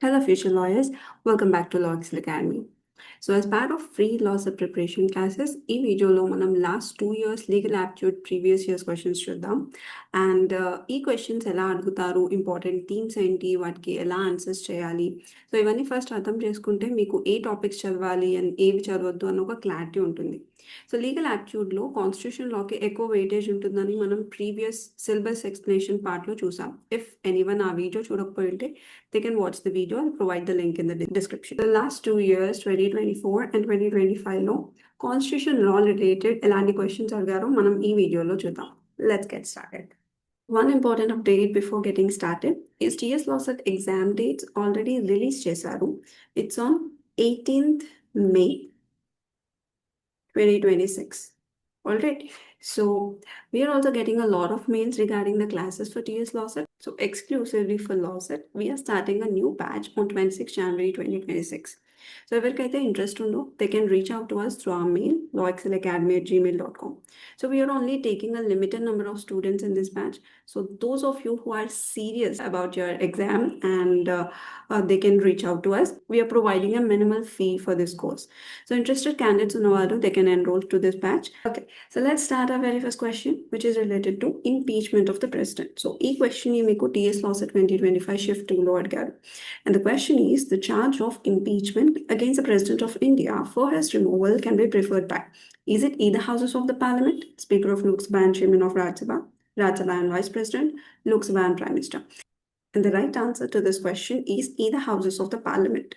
Hello, future lawyers. Welcome back to Law Excel Academy. So, as part of free lawsuit preparation classes, ఈ వీడియోలో మనం last 2 years legal aptitude previous years questions చూద్దాం and ఈ questions ఎలా అడుగుతారు, important themes ఏంటి, వాటికి ఎలా ఆన్సర్స్ చేయాలి. సో ఇవన్నీ ఫస్ట్ అర్థం చేసుకుంటే మీకు ఏ టాపిక్స్ చదవాలి అండ్ ఏవి చదవద్దు అన్న ఒక క్లారిటీ ఉంటుంది. సో లీగల్ యాప్టిట్యూడ్లో కాన్స్టిట్యూషన్ లాకి ఎక్కువ వెయిటేజ్ ఉంటుందని మనం ప్రీవియస్ సిలబస్ ఎక్స్ప్లెనేషన్ పార్ట్లో చూసాం. ఇఫ్ ఎనీవన్ ఆ వీడియో చూడకపోయి ఉంటే they can watch the video. I'll provide the link in the description. The last 2 years, 2024 and 2025 లో కాన్స్టిట్యూషన్ లా రిలేటెడ్ ఎలాంటి క్వశ్చన్స్ అడిగారో మనం ఈ వీడియోలో చూద్దాం. Let's get started. One important update before getting started is TS LAWCET exam dates already released చేశారు. It's on 18th May 2026. Alright, so we are also getting a lot of mails regarding the classes for TS LAWCET. So exclusively for LAWCET, we are starting a new batch on 26 January 2026. So ఎవరికైతే interest ఉందో they can reach out to us through our mail lawexcelacademy@gmail.com. So we are only taking a limited number of students in this batch. So those of you who are serious about your exam and they can reach out to us. We are providing a minimal fee for this course. So interested candidates ఉన్నవారు they can enroll to this batch. Okay, so let's start our very first question, which is related to impeachment of the president. So ఈ question మీకు TS LAWCET 2025 shift 2లో అడిగారు. And the question is, the charge of impeachment against the President of India for his removal can be preferred by, is it either houses of the Parliament, Speaker of Lok Sabha and Chairman of Rajya Sabha and Vice President, Lok Sabha and Prime Minister? And the right answer to this question is either houses of the Parliament.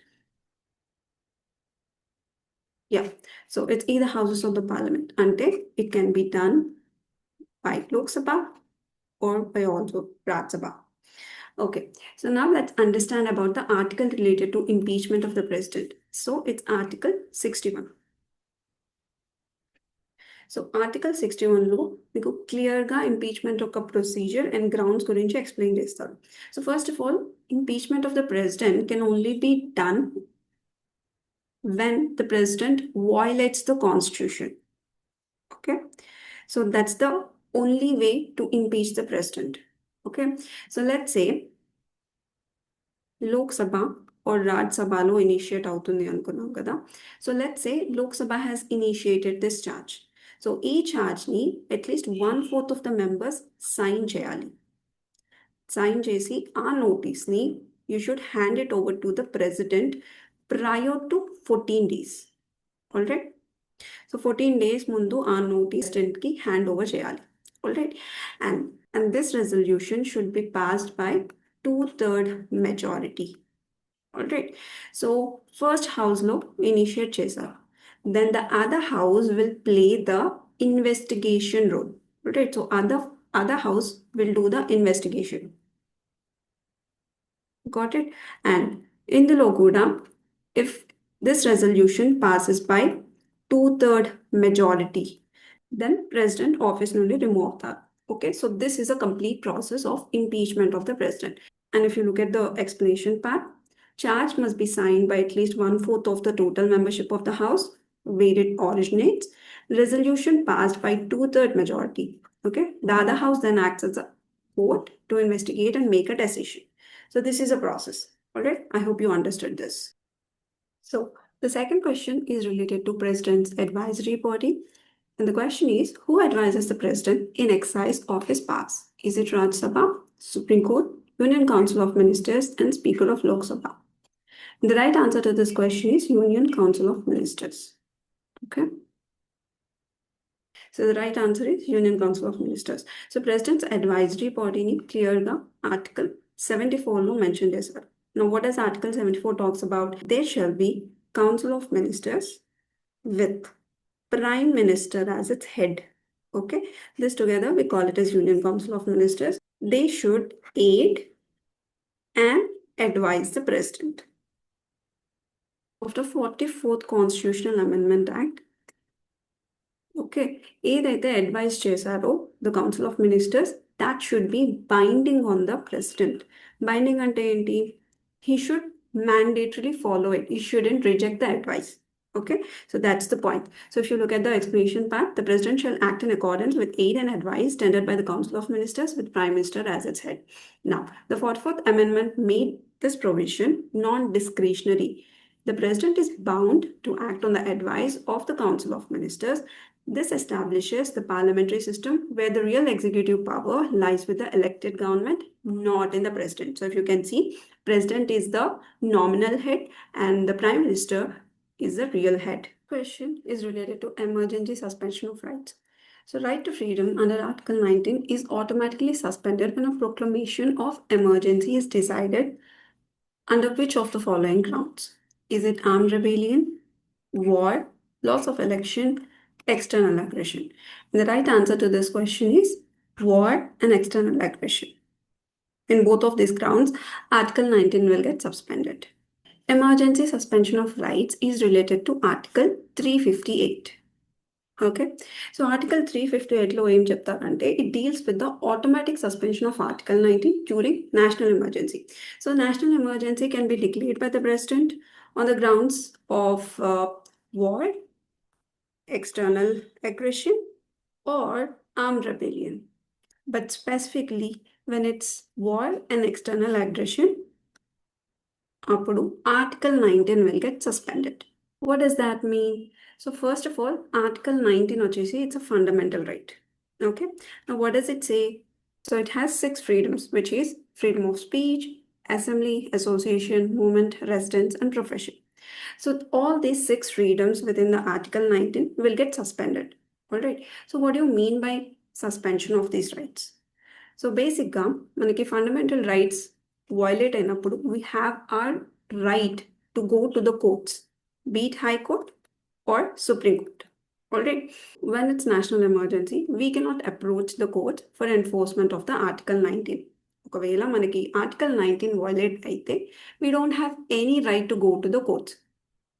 Yeah, so it's either houses of the Parliament. Ante it can be done by Lok Sabha or by also Rajya Sabha. Okay, so now let's understand about the article related to impeachment of the president. So it's Article 61. So article 61లో మీకు క్లియర్గా impeachment యొక్క procedure and grounds గురించి explain చేస్తారు. So first of all, impeachment of the president can only be done when the president violates the constitution. Okay, so that's the only way to impeach the president. Okay, so let's say Lok Sabha or Raj Sabhalo initiate అవుతుంది అనుకున్నాం కదా. So let's say Lok Sabha has initiated this charge. So ఈ chargeని at least 1/4 of the members sign చేయాలి. Sign చేసి ఆ నోటీస్ని you should hand it over to the president prior to 14 days. Alright? So 14 days ముందు ఆ నోటీస్ కి hand over చేయాలి. Alright? And this resolution should be passed by 2/3 majority. Alright? So first house లో initiate చేశారు. Then the other house will play the investigation role. Alright? So other house will do the investigation. Got it? And ఇందులో కూడా if this resolution passes by 2/3 majority, then president office నుండి remove అవుతారు. Okay, so this is a complete process of impeachment of the president. And if you look at the explanation part, charge must be signed by at least 1/4 of the total membership of the house where it originates. Resolution passed by 2/3 majority. Okay, the other house then acts as a court to investigate and make a decision. So this is a process. Alright, I hope you understood this. So the second question is related to President's advisory body. And the question is, who advises the President in exercise of his powers? Is it Rajya Sabha, Supreme Court, Union Council of Ministers, and Speaker of Lok Sabha? And the right answer to this question is Union Council of Ministers. Okay. So the right answer is Union Council of Ministers. So President's advisory body ni clear ga Article 74 lo mention chesaru. Now what does Article 74 talks about? There shall be Council of Ministers with Prime Minister as its head. Okay, this together we call it as Union Council of Ministers. They should aid and advise the President. After 44th Constitutional Amendment Act, okay, ఏదైతే advise చేశారో the Council of Ministers, that should be binding on the President. Binding అంటే ఏంటి? He should mandatorily follow it. He shouldn't reject the advice. Okay, so that's the point. So if you look at the explanation part, the president shall act in accordance with aid and advice tendered by the Council of Ministers with Prime Minister as its head. Now, the 44th Amendment made this provision non-discretionary. The President is bound to act on the advice of the Council of Ministers. This establishes the parliamentary system where the real executive power lies with the elected government, not in the President. So if you can see, President is the nominal head and the Prime Minister is the real head. Question is related to emergency suspension of rights. So right to freedom under Article 19 is automatically suspended when a proclamation of emergency is decided under which of the following grounds? Is it armed rebellion, war, loss of election, external aggression? And the right answer to this question is war and external aggression. In both of these grounds, Article 19 will get suspended. Emergency suspension of rights is related to Article 358. Okay, so Article 358 లో ఏం చెప్తారంటే it deals with the automatic suspension of Article 19 during national emergency. So national emergency can be declared by the President on the grounds of war, external aggression, or armed rebellion. But specifically, when it's war and external aggression, అప్పుడు Article 19 will get suspended. What does that mean? So first of all, Article 19 వచ్చేసి it's a fundamental right. Okay. Now what does it say? So it has 6 freedoms, which is freedom of speech, assembly, association, movement, residence, and profession. So all these 6 freedoms within the Article 19 will get suspended. All right. So what do you mean by suspension of these rights? So basically, మనకి fundamental rights violate అయినప్పుడు we have our right to go to the courts, be it High Court or Supreme Court. Alright, when it's national emergency, we cannot approach the court for enforcement of the Article 19. ఒకవేళ మనకి Article 19 violate అయితే, we don't have any right to go to the courts.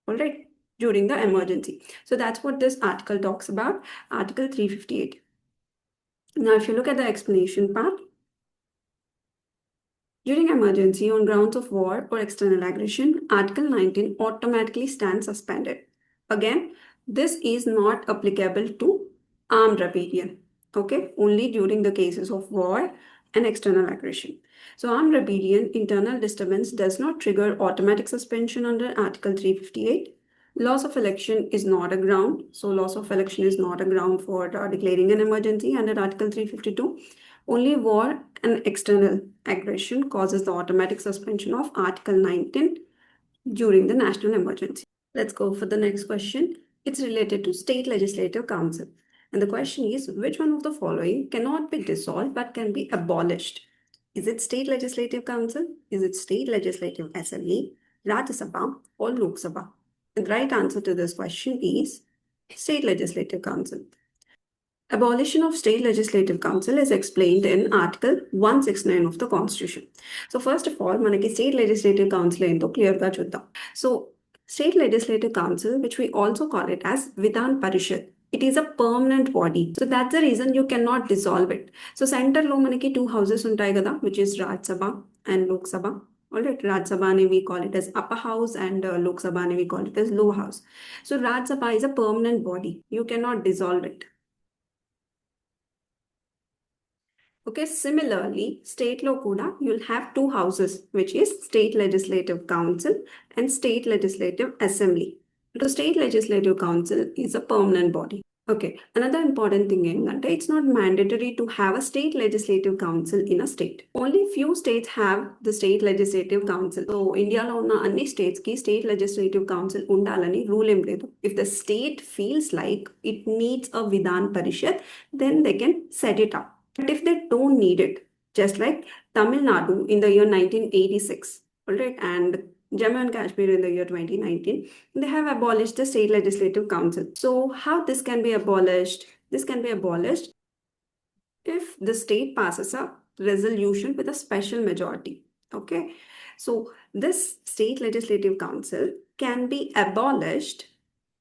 Alright, during the emergency. So that's what this article talks about, Article 358. Now, if you look at the explanation part, during emergency on grounds of war or external aggression, Article 19 automatically stands suspended. Again, this is not applicable to armed rebellion, okay? Only during the cases of war and external aggression. So armed rebellion, internal disturbance does not trigger automatic suspension under Article 358. Loss of election is not a ground. So loss of election is not a ground for declaring an emergency under Article 352. Only war and external aggression causes the automatic suspension of Article 19 during the national emergency. Let's go for the next question. It's related to State Legislative Council. And the question is, which one of the following cannot be dissolved but can be abolished? Is it State Legislative Council? Is it State Legislative Assembly, Rajya Sabha, or Lok Sabha? And the right answer to this question is State Legislative Council. Abolition of State Legislative Council is explained in Article 169 of the Constitution. So first of all, manaki State Legislative Council ento clear ga chuddam. So State Legislative Council, which we also call it as Vidhan Parishad, it is a permanent body. So that's the reason you cannot dissolve it. So center lo manaki 2 houses untai kada, which is Rajya Sabha and Lok Sabha. Alright, Rajya Sabha ne we call it as upper house and Lok Sabha ne we call it as lower house. So Rajya Sabha is a permanent body. You cannot dissolve it. Okay, similarly, state law kuda, you'll have 2 houses, which is State Legislative Council and State Legislative Assembly. The State Legislative Council is a permanent body. Okay, another important thing is that it's not mandatory to have a State Legislative Council in a state. Only few states have the State Legislative Council. So, India lo unna anni states ki State Legislative Council undalani rule em ledu. If the state feels like it needs a Vidhan Parishad, then they can set it up. But if they don't need it, just like Tamil Nadu in the year 1986, alright, and Jammu and Kashmir in the year 2019, they have abolished the State Legislative Council. So how this can be abolished? This can be abolished if the state passes a resolution with a special majority. Okay, so this State Legislative Council can be abolished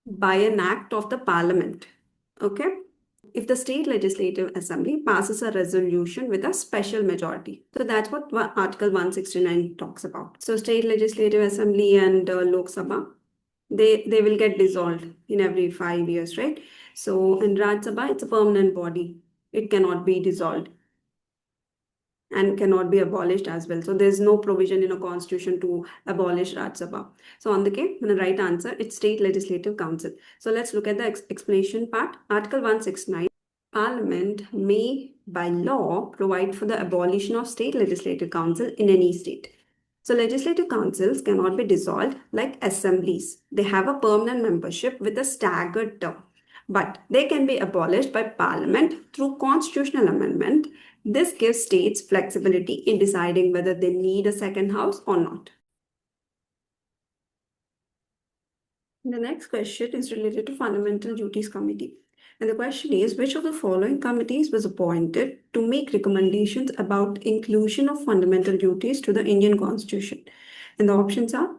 by an act of the Parliament. Okay, if the State Legislative Assembly passes a resolution with a special majority. So that's what Article 169 talks about. So State Legislative Assembly and Lok Sabha, they will get dissolved in every 5 years, right? So in Rajya Sabha, it's a permanent body. It cannot be dissolved. and cannot be abolished as well. So there's no provision in a constitution to abolish Rajya Sabha. So on the right answer, it's State Legislative Council. So let's look at the explanation part. Article 169. Parliament may, by law, provide for the abolition of state legislative council in any state. So legislative councils cannot be dissolved like assemblies. They have a permanent membership with a staggered term, but they can be abolished by parliament through constitutional amendment. This gives states flexibility in deciding whether they need a second house or not. The next question is related to Fundamental Duties Committee. And the question is, which of the following committees was appointed to make recommendations about inclusion of fundamental duties to the Indian Constitution? And the options are,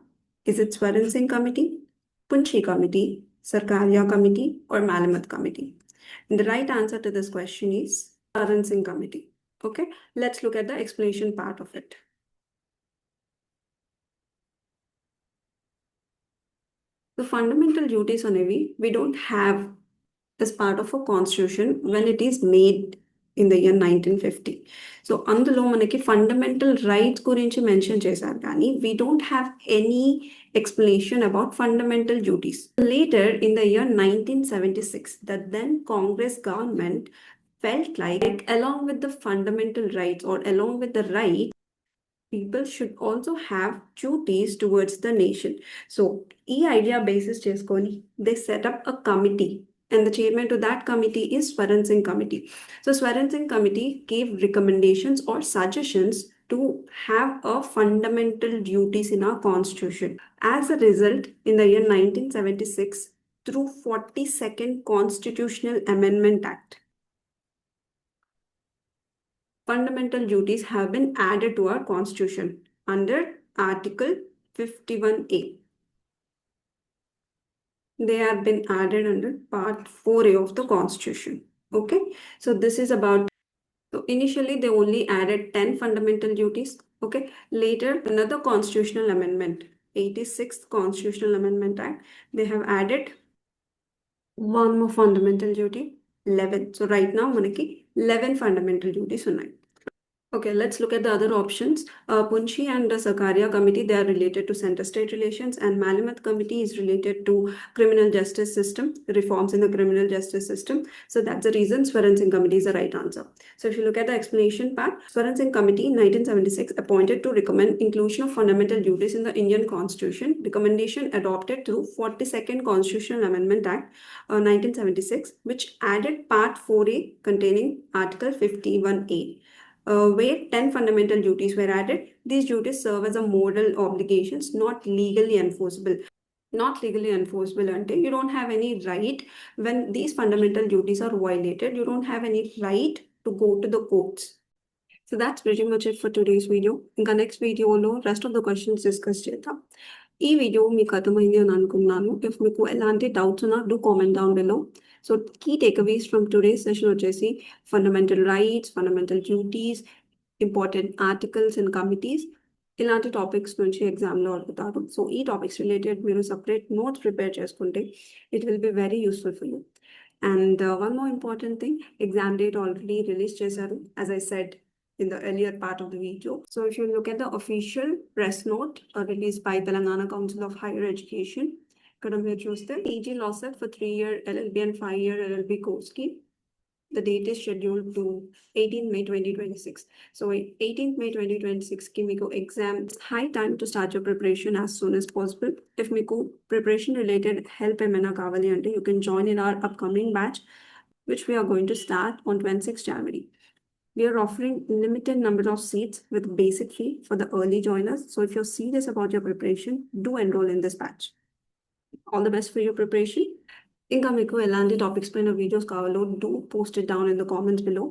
is it Swaran Singh Committee, Punchi Committee, Sarkaria Committee, or Malamat Committee? And the right answer to this question is Swaran Singh Committee. Okay, let's look at the explanation part of it. The fundamental duties on we don't have as part of a constitution when it is made in the year 1950. So అందులో మనకి fundamental rights గురించి mention చేశారు కానీ we don't have any explanation about fundamental duties. Later in the year 1976, the then Congress government felt like along with the fundamental rights or along with the rights, people should also have duties towards the nation. So, e idea basis cheskoni, they set up a committee, and the chairman to that committee is Swaran Singh Committee. So, Swaran Singh Committee gave recommendations or suggestions to have a fundamental duties in our constitution. As a result, in the year 1976, through 42nd Constitutional Amendment Act, fundamental duties have been added to our constitution under Article 51A. They have been added under Part 4A of the constitution. Okay, so this is about, so initially they only added 10 fundamental duties. Okay, later another constitutional amendment, 86th Constitutional Amendment Act, they have added one more fundamental duty, 11. So right now manaki 11 fundamental duties ఉన్నాయి. Okay, let's look at the other options. Punchi and the Sakaria Committee, they are related to center-state relations, and Malamat Committee is related to criminal justice system, reforms in the criminal justice system. So that's the reason Swaran Singh Committee is the right answer. So if you look at the explanation part, Swaran Singh Committee in 1976 appointed to recommend inclusion of fundamental duties in the Indian Constitution. Recommendation adopted through 42nd Constitutional Amendment Act 1976, which added Part 4A containing Article 51A. Where 10 fundamental duties were added. These duties serve as a moral obligations, not legally enforceable. Not legally enforceable until you don't have any right when these fundamental duties are violated. You don't have any right to go to the courts. So that's pretty much it for today's video. In the next video, rest of the questions discuss చేద్దాం. ఈ video మీకు అర్థమైంది అని అనుకున్నాను. If మీకు ఎలాంటి doubts ఉన్నా do comment down below. So key takeaways from today's session వచ్చేసి fundamental rights, fundamental duties, important articles and committees, ఇలాంటి టాపిక్స్ నుంచి ఎగ్జామ్లో అడుగుతారు. సో ఈ టాపిక్స్ రిలేటెడ్ మీరు సపరేట్ నోట్స్ ప్రిపేర్ చేసుకుంటే it will be very useful for you. And one more important thing, exam date already released చేశారు, as I said in the earlier part of the video. So if you look at the official press note released by Telangana Council of Higher Education, ఇక్కడ మీరు చూస్తే PG LAWCET for 3-year LLB and 5-year LLB course కి the date is scheduled to 18th May 2026. So 18th May 2026 ki meeku exam, high time to start your preparation as soon as possible. If meeku preparation related help emaina kavali ante, you can join in our upcoming batch, which we are going to start on 26th January. We are offering limited number of seats with basic fee for the early joiners. So if you're serious about your preparation, do enroll in this batch. All the best for your preparation. ఇంకా మీకు ఎలాంటి topics పైన videos కావాలో do post it down in the comments below.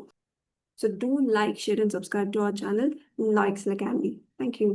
So do like, share and subscribe to our channel, Law Excel Academy. Thank you.